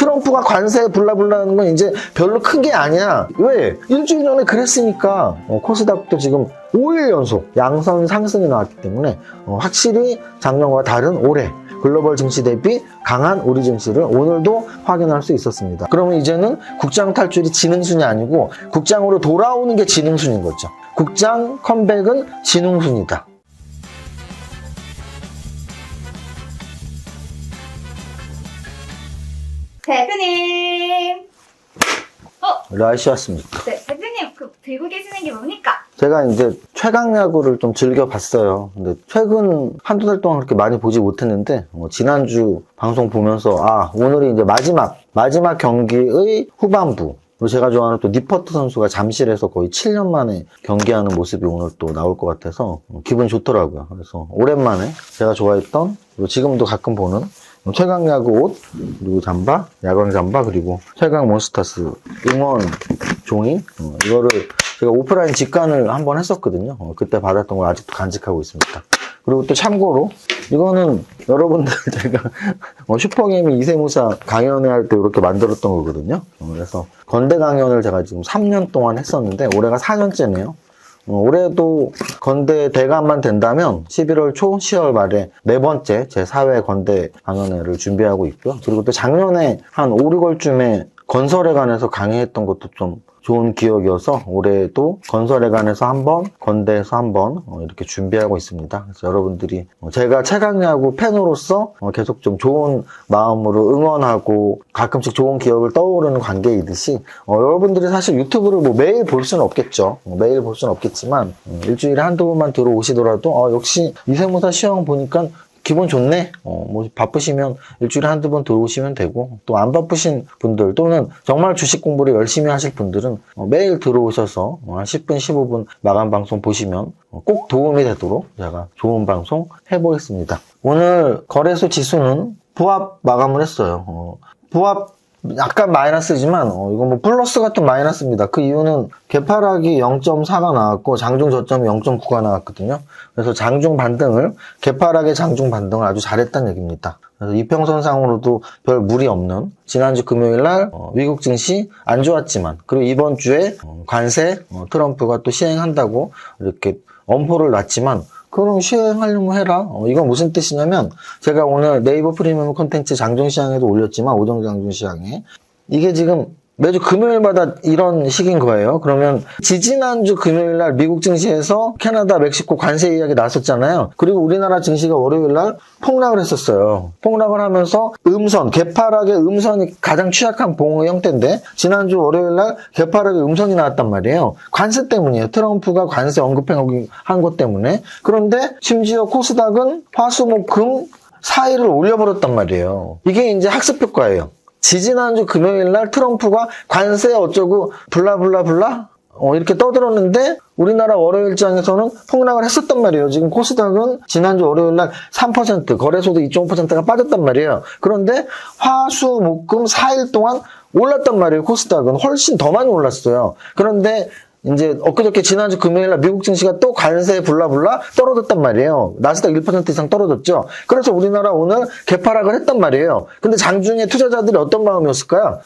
트럼프가 관세 블라블라는 건 이제 별로 큰 게 아니야. 왜? 일주일 전에 그랬으니까. 코스닥도 지금 5일 연속 양선 상승이 나왔기 때문에 확실히 작년과 다른 올해 글로벌 증시 대비 강한 우리 증시를 오늘도 확인할 수 있었습니다. 그러면 이제는 국장 탈출이 지능순이 아니고 국장으로 돌아오는 게 지능순인 거죠. 국장 컴백은 지능순이다. 대표님! 라이시 왔습니다. 네, 대표님, 들고 계시는 게 뭡니까? 제가 이제 최강 야구를 좀 즐겨봤어요. 근데 최근 한두 달 동안 그렇게 많이 보지 못했는데, 지난주 방송 보면서, 오늘이 이제 마지막 경기의 후반부. 그리고 제가 좋아하는 또 니퍼트 선수가 잠실에서 거의 7년 만에 경기하는 모습이 오늘 또 나올 것 같아서 기분이 좋더라고요. 그래서 오랜만에 제가 좋아했던, 그리고 지금도 가끔 보는 최강 야구 옷, 그리고 잠바, 야광 잠바, 그리고 최강 몬스타스 응원 종이, 이거를 제가 오프라인 직관을 한번 했었거든요. 그때 받았던 걸 아직도 간직하고 있습니다. 그리고 또 참고로 이거는 여러분들 제가 슈퍼게임이 이세무사 강연회 할 때 이렇게 만들었던 거거든요. 그래서 건대 강연을 제가 지금 3년 동안 했었는데 올해가 4년째네요. 올해도 건대 대감만 된다면 11월 초, 10월 말에 4번째 제 4회 건대 강연회를 준비하고 있고요. 그리고 또 작년에 한 5, 6월쯤에 건설에 관해서 강의했던 것도 좀 좋은 기억이어서 올해도 건설에 관해서 한번, 건대에서 한번 이렇게 준비하고 있습니다. 그래서 여러분들이 제가 최강야구 팬으로서 계속 좀 좋은 마음으로 응원하고 가끔씩 좋은 기억을 떠오르는 관계이듯이 여러분들이 사실 유튜브를 뭐 매일 볼 수는 없겠죠. 매일 볼 수는 없겠지만 일주일에 한두 번만 들어오시더라도 역시 이세무사 시험 보니까 기분 좋네. 뭐 바쁘시면 일주일에 한두 번 들어오시면 되고, 또 안 바쁘신 분들 또는 정말 주식 공부를 열심히 하실 분들은 매일 들어오셔서 한 10분, 15분 마감 방송 보시면 꼭 도움이 되도록 제가 좋은 방송 해보겠습니다. 오늘 거래소 지수는 부합 마감을 했어요. 부합 약간 마이너스지만 이건 뭐 플러스 같은 마이너스입니다. 그 이유는 개파락이 0.4가 나왔고 장중 저점이 0.9가 나왔거든요. 그래서 장중 반등을, 개파락의 장중 반등을 아주 잘했다는 얘기입니다. 그래서 이평선상으로도 별 무리 없는, 지난주 금요일 날 미국 증시 안 좋았지만, 그리고 이번 주에 관세 트럼프가 또 시행한다고 이렇게 엄포를 놨지만, 그럼 시행하려면 해라. 이건 무슨 뜻이냐면, 제가 오늘 네이버 프리미엄 콘텐츠 장중시장에도 올렸지만, 오정 장중시장에. 이게 지금 매주 금요일마다 이런 식인 거예요. 그러면 지지난주 금요일 날 미국 증시에서 캐나다, 멕시코 관세 이야기 나왔었잖아요. 그리고 우리나라 증시가 월요일 날 폭락을 했었어요. 폭락을 하면서 개파락의 음선이 가장 취약한 봉의 형태인데, 지난주 월요일 날 개파락의 음선이 나왔단 말이에요. 관세 때문이에요. 트럼프가 관세 언급한 것 때문에. 그런데 심지어 코스닥은 화, 수, 목, 금 4일을 올려버렸단 말이에요. 이게 이제 학습 효과예요. 지지난주 금요일 날 트럼프가 관세 어쩌고 블라블라블라 이렇게 떠들었는데 우리나라 월요일장에서는 폭락을 했었단 말이에요. 지금 코스닥은 지난주 월요일 날 3%, 거래소도 2.5%가 빠졌단 말이에요. 그런데 화, 수, 목, 금 4일 동안 올랐단 말이에요. 코스닥은 훨씬 더 많이 올랐어요. 그런데 이제 엊그저께 지난주 금요일날 미국 증시가 또 관세 블라블라 떨어졌단 말이에요. 나스닥 1% 이상 떨어졌죠. 그래서 우리나라 오늘 개파락을 했단 말이에요. 근데 장중에 투자자들이 어떤 마음이었을까요?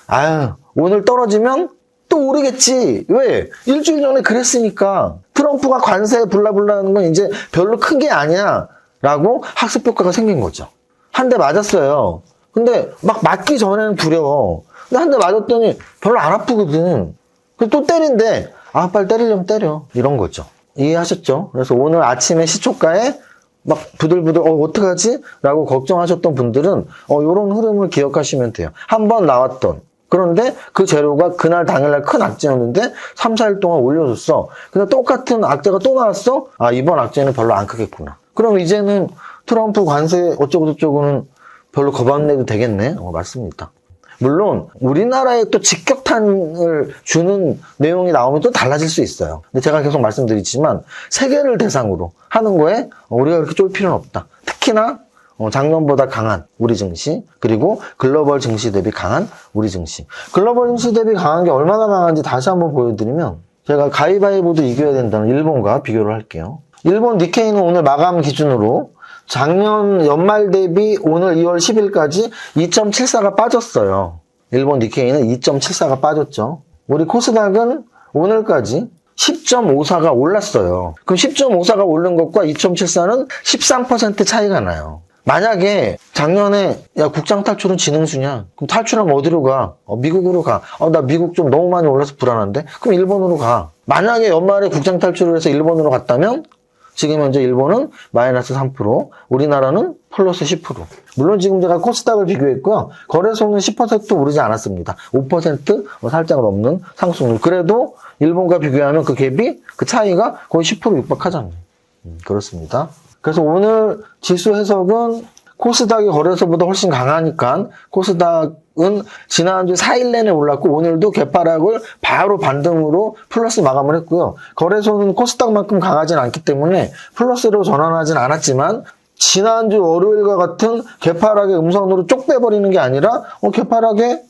오늘 떨어지면 또 오르겠지. 왜? 일주일 전에 그랬으니까. 트럼프가 관세 블라블라는 건 이제 별로 큰 게 아니야 라고 학습 효과가 생긴 거죠. 한 대 맞았어요. 근데 막 맞기 전에는 두려워. 근데 한 대 맞았더니 별로 안 아프거든. 그래서 또 때린대. 빨리 때리려면 때려. 이런 거죠. 이해하셨죠? 그래서 오늘 아침에 시초가에 막 부들부들 어떡하지? 라고 걱정하셨던 분들은 요런 흐름을 기억하시면 돼요. 한 번 나왔던. 그런데 그 재료가 그날 당일날 큰 악재였는데 3, 4일 동안 올려줬어. 근데 똑같은 악재가 또 나왔어? 이번 악재는 별로 안 크겠구나. 그럼 이제는 트럼프 관세 어쩌고저쩌고는 별로 겁 안 내도 되겠네? 맞습니다. 물론 우리나라에 또 직격탄을 주는 내용이 나오면 또 달라질 수 있어요. 근데 제가 계속 말씀드리지만 세계를 대상으로 하는 거에 우리가 그렇게 쫄 필요는 없다. 특히나 작년보다 강한 우리 증시, 그리고 글로벌 증시 대비 강한 우리 증시. 글로벌 증시 대비 강한 게 얼마나 강한지 다시 한번 보여드리면, 제가 가위바위보도 이겨야 된다는 일본과 비교를 할게요. 일본 니케이는 오늘 마감 기준으로 작년 연말 대비 오늘 2월 10일까지 2.74가 빠졌어요. 일본 니케이는 2.74가 빠졌죠. 우리 코스닥은 오늘까지 10.54가 올랐어요. 그럼 10.54가 오른 것과 2.74는 13% 차이가 나요. 만약에 작년에 야 국장 탈출은 지능수냐? 그럼 탈출하면 어디로 가? 미국으로 가. 나 미국 좀 너무 많이 올라서 불안한데? 그럼 일본으로 가. 만약에 연말에 국장 탈출을 해서 일본으로 갔다면 지금 현재 일본은 마이너스 3%, 우리나라는 플러스 10%. 물론 지금 제가 코스닥을 비교했고요. 거래소는 10% 오르지 않았습니다. 5% 살짝 넘는 상승률. 그래도 일본과 비교하면 그 갭이, 그 차이가 거의 10% 육박하잖아요. 그렇습니다. 그래서 오늘 지수 해석은 코스닥이 거래소보다 훨씬 강하니까 코스닥은 지난주 4일 내내 올랐고 오늘도 개파락을 바로 반등으로 플러스 마감을 했고요. 거래소는 코스닥만큼 강하진 않기 때문에 플러스로 전환하진 않았지만 지난주 월요일과 같은 개파락의 음선으로 쪽 빼버리는 게 아니라 개파락의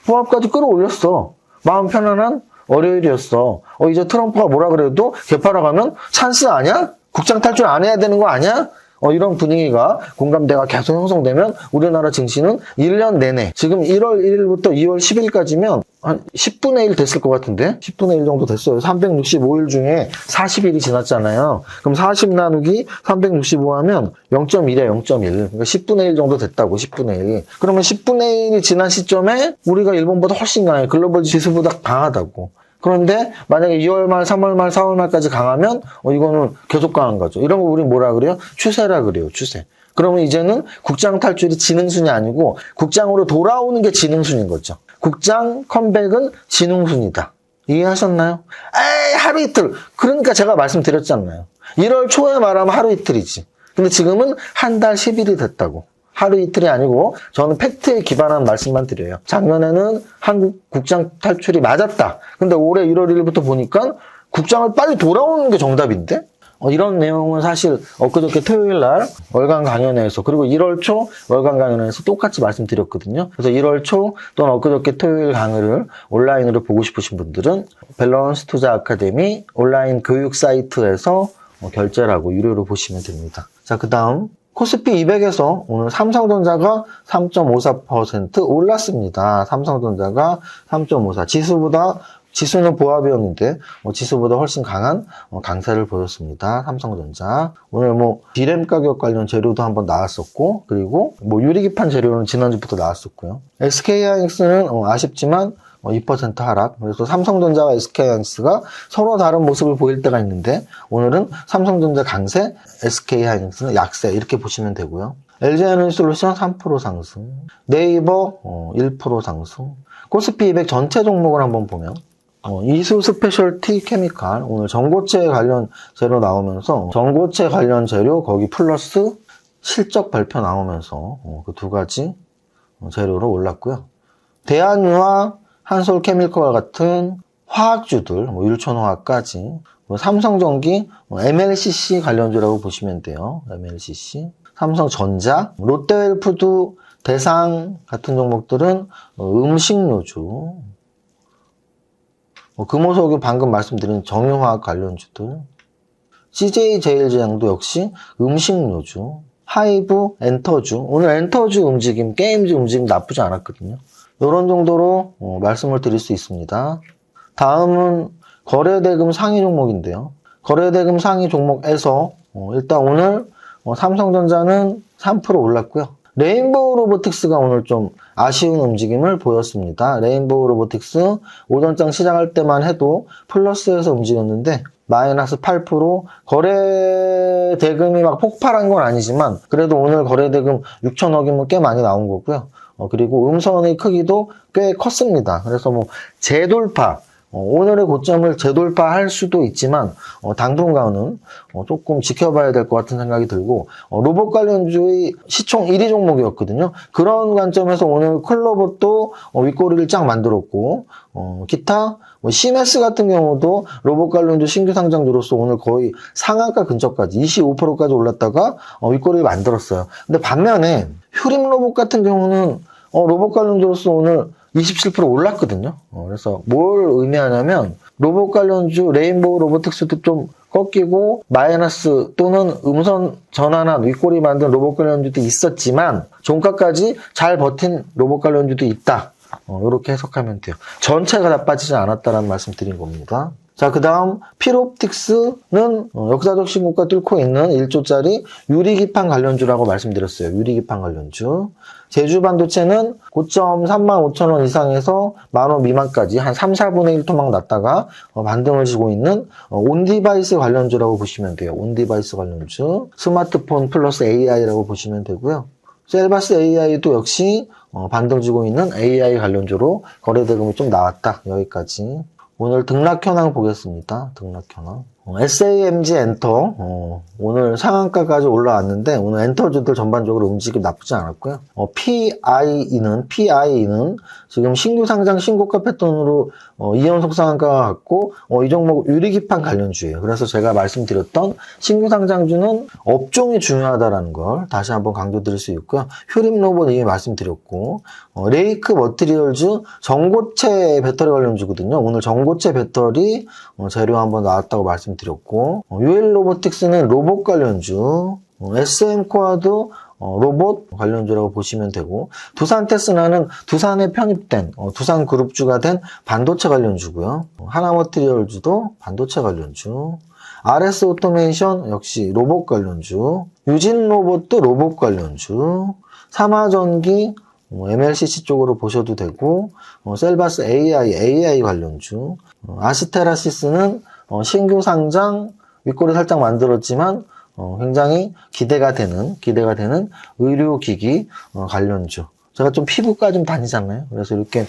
보합까지 끌어올렸어. 마음 편안한 월요일이었어. 이제 트럼프가 뭐라 그래도 개파락 하면 찬스 아니야? 국장 탈출 안 해야 되는 거 아니야? 이런 분위기가 공감대가 계속 형성되면 우리나라 증시는 1년 내내 지금 1월 1일부터 2월 10일까지면 한 10분의 1 됐을 것 같은데 10분의 1 정도 됐어요. 365일 중에 40일이 지났잖아요. 그럼 40 나누기 365 하면 0.1이야 0.1. 그러니까 10분의 1 정도 됐다고 10분의 1. 그러면 10분의 1이 지난 시점에 우리가 일본보다 훨씬 강해. 글로벌 지수보다 강하다고. 그런데 만약에 2월 말, 3월 말, 4월 말까지 강하면 이거는 계속 강한 거죠. 이런 거 우리 뭐라 그래요? 추세라 그래요. 추세. 그러면 이제는 국장 탈출이 지능순이 아니고 국장으로 돌아오는 게 지능순인 거죠. 국장 컴백은 지능순이다. 이해하셨나요? 에이 하루 이틀. 그러니까 제가 말씀드렸잖아요. 1월 초에 말하면 하루 이틀이지. 근데 지금은 한 달 10일이 됐다고. 하루 이틀이 아니고 저는 팩트에 기반한 말씀만 드려요. 작년에는 한국 국장 탈출이 맞았다. 근데 올해 1월 1일부터 보니까 국장을 빨리 돌아오는 게 정답인데? 이런 내용은 사실 엊그저께 토요일 날 월간 강연회에서 그리고 1월 초 월간 강연회에서 똑같이 말씀드렸거든요. 그래서 1월 초 또는 엊그저께 토요일 강의를 온라인으로 보고 싶으신 분들은 밸런스 투자 아카데미 온라인 교육 사이트에서 결제를 하고 유료로 보시면 됩니다. 자, 그 다음 코스피 200에서 오늘 삼성전자가 3.54% 올랐습니다. 삼성전자가 3.54. 지수는 보합이었는데 지수보다 훨씬 강한 강세를 보였습니다. 삼성전자. 오늘 디램 가격 관련 재료도 한번 나왔었고 그리고 유리기판 재료는 지난주부터 나왔었고요. SK하이닉스는 아쉽지만 2% 하락. 그래서 삼성전자와 SK하이닉스가 서로 다른 모습을 보일 때가 있는데 오늘은 삼성전자 강세, SK하이닉스는 약세 이렇게 보시면 되고요. LG에너지솔루션 3% 상승, 네이버 1% 상승. 코스피 200 전체 종목을 한번 보면 이수 스페셜티 케미칼 오늘 전고체 관련 재료 나오면서 전고체 관련 재료 거기 플러스 실적 발표 나오면서 그 두 가지 재료로 올랐고요. 대한유와 한솔케미컬 같은 화학주들, 율촌화학까지, 삼성전기, MLCC 관련주라고 보시면 돼요. MLCC, 삼성전자, 롯데웰푸드, 대상 같은 종목들은 음식료주, 금호석유 방금 말씀드린 정유화학 관련주들, CJ제일제약도 역시 음식료주, 하이브, 엔터주, 오늘 엔터주 움직임, 게임주 움직임 나쁘지 않았거든요. 이런 정도로 말씀을 드릴 수 있습니다. 다음은 거래대금 상위 종목인데요. 거래대금 상위 종목에서 일단 오늘 삼성전자는 3% 올랐고요. 레인보우 로보틱스가 오늘 좀 아쉬운 움직임을 보였습니다. 레인보우 로보틱스 오전장 시작할 때만 해도 플러스에서 움직였는데 마이너스 8%, 거래 대금이 막 폭발한 건 아니지만 그래도 오늘 거래 대금 6천억이면 꽤 많이 나온 거고요. 그리고 음선의 크기도 꽤 컸습니다. 그래서 재돌파, 오늘의 고점을 재돌파할 수도 있지만 당분간은 조금 지켜봐야 될 것 같은 생각이 들고 로봇 관련주의 시총 1위 종목이었거든요. 그런 관점에서 오늘 클로봇도 윗꼬리를 쫙 만들었고 기타 시메스 같은 경우도 로봇 관련주 신규 상장주로서 오늘 거의 상한가 근처까지 25%까지 올랐다가 윗꼬리를 만들었어요. 근데 반면에 휴림 로봇 같은 경우는 로봇 관련주로서 오늘 27% 올랐거든요. 그래서 뭘 의미하냐면 로봇 관련주 레인보우 로보틱스도 좀 꺾이고 마이너스 또는 음선 전환한 윗꼬리 만든 로봇 관련주도 있었지만 종가까지 잘 버틴 로봇 관련주도 있다. 이렇게 해석하면 돼요. 전체가 다 빠지지 않았다라는 말씀 드린 겁니다. 자, 그 다음 필옵틱스는 역사적 신고가 뚫고 있는 1조짜리 유리기판 관련주라고 말씀드렸어요. 유리기판 관련주. 제주반도체는 고점 35,000원 이상에서 10,000원 미만까지 한 3, 4분의 1 토막 났다가 반등을 지고 있는 온디바이스 관련주라고 보시면 돼요. 온디바이스 관련주. 스마트폰 플러스 AI라고 보시면 되고요. 셀바스 AI도 역시 반등 지고 있는 AI 관련주로 거래대금이 좀 나왔다. 여기까지. 오늘 등락 현황 보겠습니다. 등락 현황. SAMG 엔터 오늘 상한가까지 올라왔는데 오늘 엔터주들 전반적으로 움직임 나쁘지 않았고요. PIE는 지금 신규 상장 신고가 패턴으로 2연속 상한가가 같고 이 종목 유리기판 관련주예요. 그래서 제가 말씀드렸던 신규 상장주는 업종이 중요하다는 걸 다시 한번 강조드릴 수 있고요. 휴림 로봇 이미 말씀드렸고 레이크 머티리얼즈 전고체 배터리 관련주거든요. 오늘 전고체 배터리 재료 한번 나왔다고 말씀드렸고 UL 로보틱스는 로봇 관련주, SM코어도 로봇 관련주라고 보시면 되고 두산 테스나는 두산에 편입된 두산 그룹주가 된 반도체 관련주고요. 하나머티리얼즈도 반도체 관련주, RS 오토메이션 역시 로봇 관련주, 유진 로봇도 로봇 관련주, 삼화전기 MLCC 쪽으로 보셔도 되고 셀바스 AI 관련주, 아스테라시스는 신규 상장 윗골을 살짝 만들었지만 굉장히 기대가 되는 의료기기 관련주. 제가 좀 피부과 좀 다니잖아요. 그래서 이렇게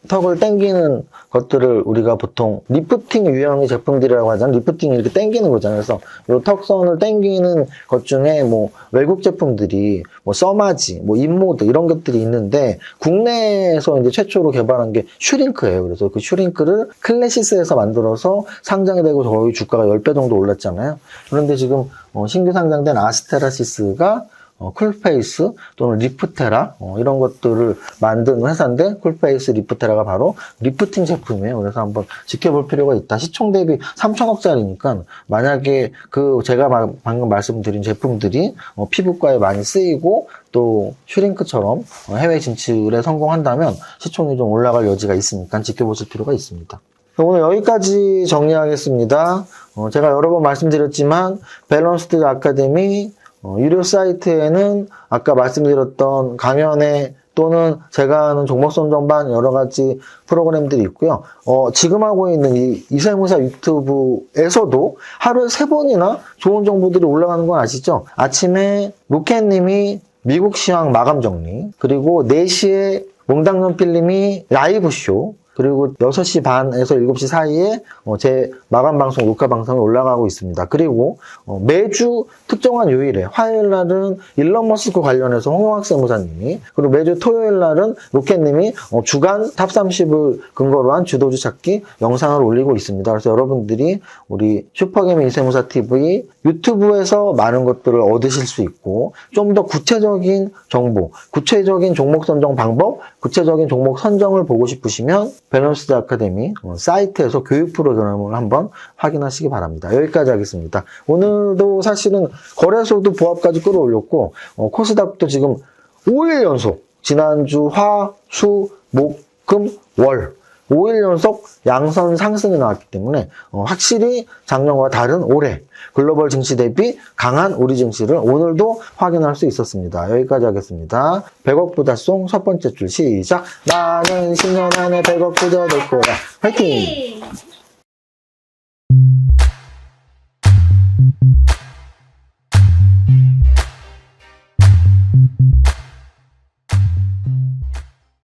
턱을 당기는 것들을 우리가 보통 리프팅 유형의 제품들이라고 하잖아요. 리프팅 이렇게 당기는 거잖아요. 그래서 이 턱선을 당기는 것 중에 뭐 외국 제품들이 뭐 써마지, 뭐 인모드 이런 것들이 있는데 국내에서 이제 최초로 개발한 게 슈링크예요. 그래서 그 슈링크를 클래시스에서 만들어서 상장이 되고 거의 주가가 10배 정도 올랐잖아요. 그런데 지금 신규 상장된 아스테라시스가 쿨페이스 또는 리프테라 이런 것들을 만든 회사인데 쿨페이스 리프테라가 바로 리프팅 제품이에요. 그래서 한번 지켜볼 필요가 있다. 시총 대비 3천억짜리니까 만약에 제가 방금 말씀드린 제품들이 피부과에 많이 쓰이고 또 슈링크처럼 해외 진출에 성공한다면 시총이 좀 올라갈 여지가 있으니까 지켜보실 필요가 있습니다. 오늘 여기까지 정리하겠습니다. 제가 여러 번 말씀드렸지만 밸런스드 아카데미 유료 사이트에는 아까 말씀드렸던 강연회 또는 제가 하는 종목 선정반 여러 가지 프로그램들이 있고요. 지금 하고 있는 이 이세무사 유튜브에서도 하루에 3번이나 좋은 정보들이 올라가는 건 아시죠? 아침에 로켓님이 미국 시황 마감 정리, 그리고 4시에 몽당년 필름이 라이브 쇼, 그리고 6시 반에서 7시 사이에 제 마감 방송, 녹화 방송이 올라가고 있습니다. 그리고 매주 특정한 요일에 화요일 날은 일론 머스크 관련해서 홍영학 세무사님이, 그리고 매주 토요일 날은 로켓님이 주간 탑 30을 근거로 한 주도주 찾기 영상을 올리고 있습니다. 그래서 여러분들이 우리 슈퍼개미 이세무사 TV 유튜브에서 많은 것들을 얻으실 수 있고 좀 더 구체적인 정보, 구체적인 종목 선정 방법, 구체적인 종목 선정을 보고 싶으시면 밸런스드 아카데미 사이트에서 교육 프로그램을 한번 확인하시기 바랍니다. 여기까지 하겠습니다. 오늘도 사실은 거래소도 보합까지 끌어올렸고 코스닥도 지금 5일 연속 지난주 화, 수, 목, 금, 월 5일 연속 양선 상승이 나왔기 때문에 확실히 작년과 다른 올해 글로벌 증시 대비 강한 우리 증시를 오늘도 확인할 수 있었습니다. 여기까지 하겠습니다. 100억 부자 송 첫 번째 줄 시작. 나는 10년 안에 100억 부자 될 거다. 화이팅!